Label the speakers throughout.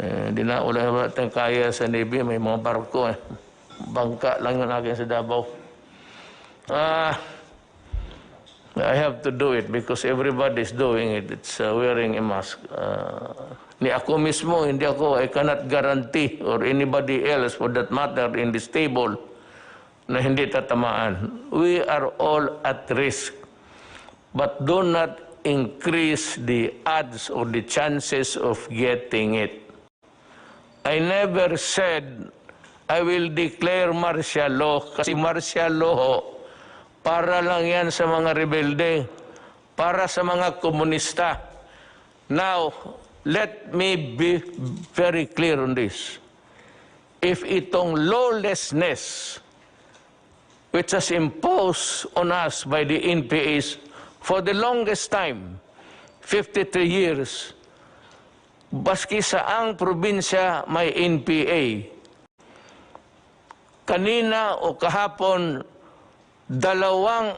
Speaker 1: Hindi na wala tayong kaya sa Navy, may mga barko eh. Bangka lang yun akin sa Davao. I have to do it because everybody's doing it. It's wearing a mask. Ni ako mismo, hindi ako, I cannot guarantee or anybody else for that matter in this table na hindi tatamaan. We are all at risk. But do not increase the odds or the chances of getting it. I never said I will declare martial law kasi martial law para lang yan sa mga rebelde, para sa mga komunista. Now, let me be very clear on this. If itong lawlessness which was imposed on us by the NPAs for the longest time, 53 years, baski saang probinsya may NPA. Kanina o kahapon, 2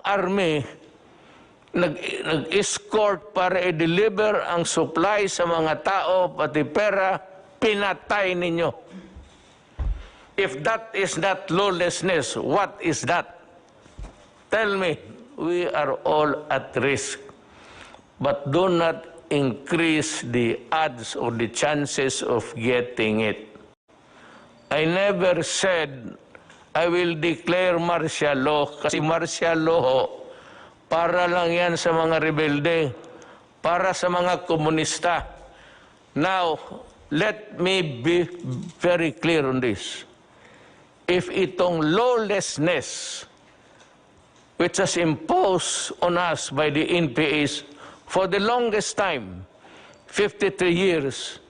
Speaker 1: army nag-escort para i-deliver ang supply sa mga tao, pati pera, pinatay ninyo. If that is not lawlessness, what is that? Tell me, we are all at risk. But do not increase the odds or the chances of getting it. I never said I will declare martial law kasi martial law para lang yan sa mga rebelde, para sa mga komunista. Now, let me be very clear on this. If itong lawlessness which was imposed on us by the NPAs for the longest time, 53 years,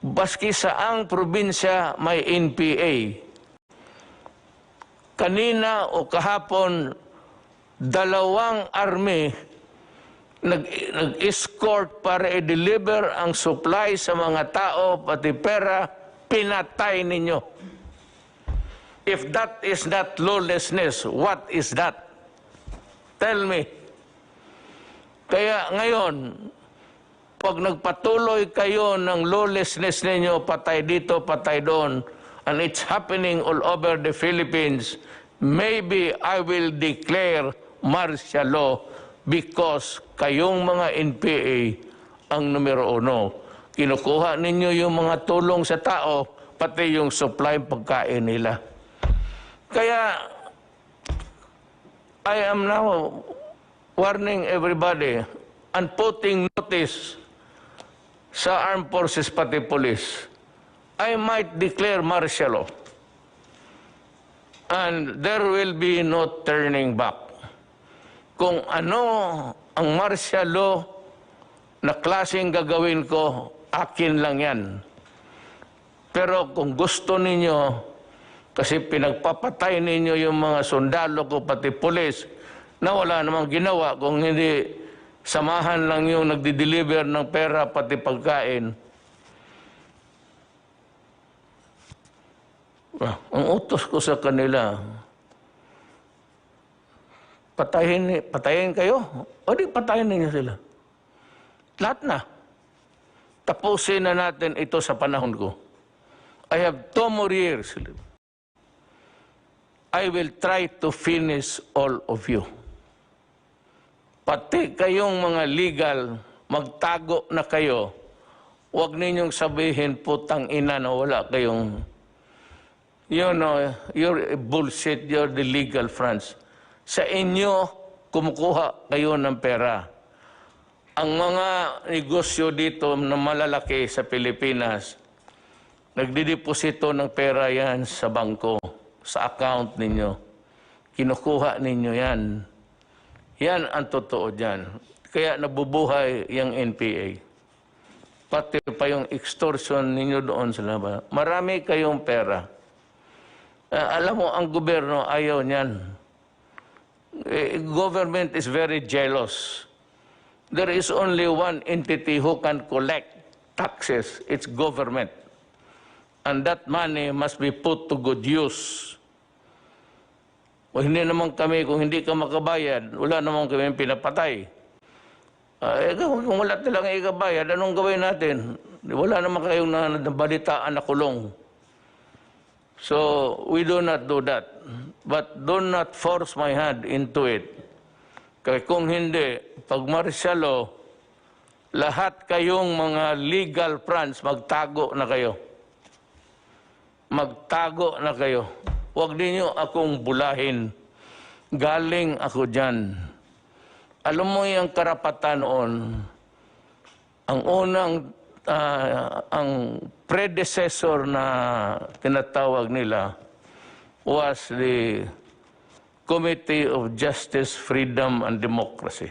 Speaker 1: baski saang probinsya may NPA. Kanina o kahapon, 2 army nag-escort para i-deliver ang supply sa mga tao, pati pera, pinatay ninyo. If that is not lawlessness, what is that? Tell me. Kaya ngayon, pag nagpatuloy kayo ng lawlessness ninyo, patay dito, patay doon, and it's happening all over the Philippines, maybe I will declare martial law because kayong mga NPA ang numero 1. Kinukuha ninyo yung mga tulong sa tao, pati yung supply pagkain nila. Kaya, I am now warning everybody and putting notice sa armed forces pati police. I might declare martial law. And there will be no turning back. Kung ano ang martial law na klaseng gagawin ko, akin lang yan. Pero kung gusto ninyo, kasi pinagpapatay ninyo yung mga sundalo ko, pati pulis, na wala namang ginawa, kung hindi samahan lang yung nagdi-deliver ng pera, pati pagkain. Ang utos ko sa kanila, patayin kayo, o di patayin ninyo sila. Lahat na. Tapusin na natin ito sa panahon ko. I have 2 more years. I will try to finish all of you. Pati kayong mga legal, magtago na kayo. Huwag ninyong sabihin, putang ina na wala kayong, you know, you're bullshit, you're the legal France. Sa inyo, kumukuha kayo ng pera. Ang mga negosyo dito na malalaki sa Pilipinas, nagdideposito ng pera yan sa bangko, sa account ninyo. Kinukuha ninyo yan. Yan ang totoo dyan. Kaya nabubuhay yung NPA. Pati pa yung extortion ninyo doon sa labas. Marami kayong pera. Alam mo, ang gobyerno ayaw niyan. Government is very jealous. There is only one entity who can collect taxes. It's government. And that money must be put to good use. O hindi naman kami, kung hindi ka makabayad, wala naman kami pinapatay. Kung wala talang ikabayad, anong gawin natin? Wala naman kayong nabalitaan na kulong. So, we do not do that. But do not force my hand into it. Kaya kung hindi, pag martial law, lahat kayong mga legal fronts, magtago na kayo. Magtago na kayo. Huwag ninyo akong bulahin. Galing ako dyan. Alam mo yung karapatan noon, ang unang, ang predecessor na tinatawag nila was the Committee of Justice, Freedom, and Democracy.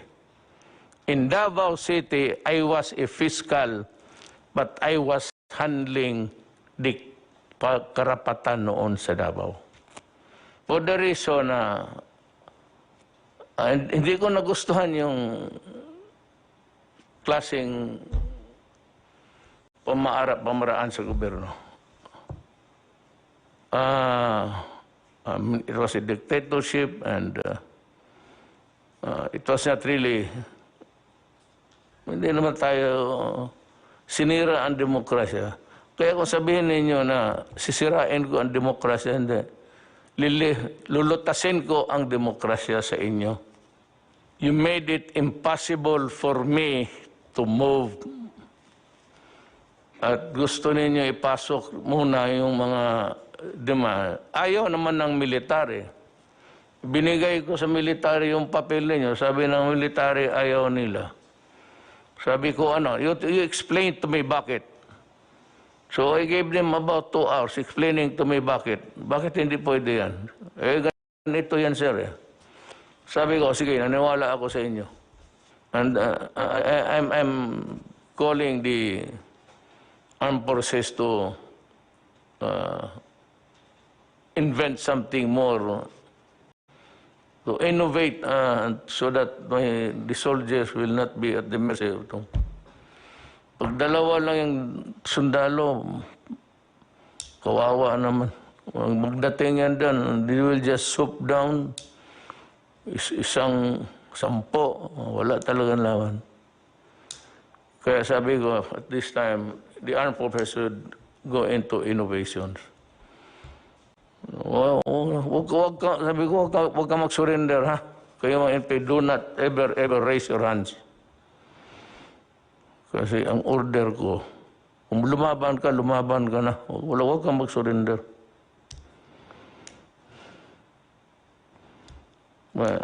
Speaker 1: In Davao City, I was a fiscal, but I was handling the karapatan noon sa Davao. For the reason na hindi ko nagustuhan yung klaseng pamaraan sa gobyerno. It was a dictatorship and it was not really, hindi naman tayo sinira ang demokrasya. Kaya kung sabihin ninyo na sisirain ko ang demokrasya, hindi. Lulutasin ko ang demokrasya sa inyo. You made it impossible for me to move. At gusto ninyo ipasok muna yung mga demand. Ayaw naman ng military. Binigay ko sa military yung papel ninyo. Sabi ng military, ayaw nila. Sabi ko, you explain to me bakit. So I gave them about 2 hours explaining to me bakit. Bakit hindi pwede yan? Ganito yan, sir. Sabi ko, sige, naniwala ako sa inyo. And I'm calling the armed forces to invent something more, to innovate so that the soldiers will not be at the mercy of them. Pag dalawa lang yung sundalo, kawawa naman. Magdating yan doon, they will just swoop down, isang 10, wala talagang lawan. Kaya sabi ko, at this time, the armed forces should go into innovations. Sabi ko, huwag ka mag-surrender, ha? Kayo mga NP, do not ever raise your hands. Kasi ang order ko, kung lumaban ka na. Huwag kang mag-surrender.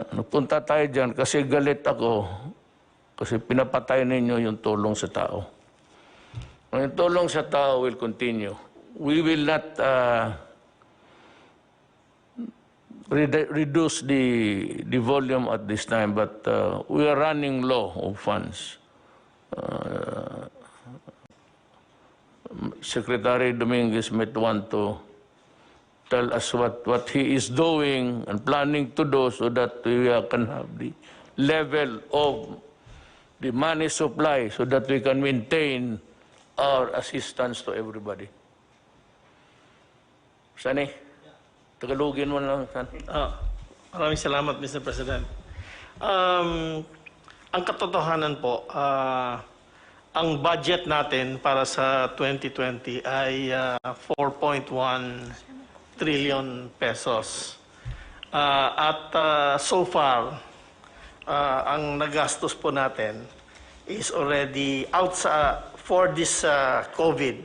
Speaker 1: Napunta tayo dyan kasi galit ako. Kasi pinapatay ninyo yung tulong sa tao. Yung tulong sa tao will continue. We will not reduce the volume at this time, but we are running low of funds. Secretary Dominguez might want to tell us what he is doing and planning to do so that we can have the level of the money supply so that we can maintain our assistance to everybody. Sani, Tagalogin mo lang, Sani.
Speaker 2: Maraming salamat, Mr. President. Ang katotohanan po, ang budget natin para sa 2020 ay 4.1 trillion pesos. At so far, ang nagastos po natin is already for this COVID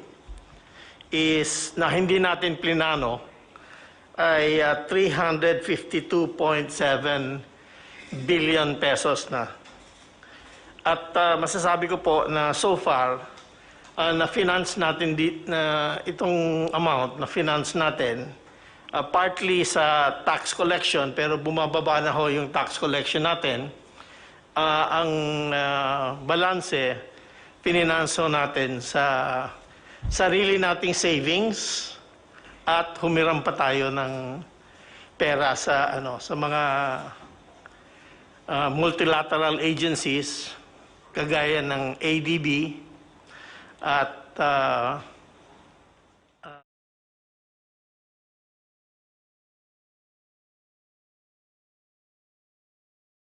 Speaker 2: is na hindi natin plinano ay 352.7 billion pesos na. At masasabi ko po na so far, na-finance natin itong amount, na-finance natin partly sa tax collection, pero bumababa na ho yung tax collection natin. Ang balanse, pininanso natin sa sarili nating savings at humiram pa tayo ng pera sa mga multilateral agencies kagaya ng ADB at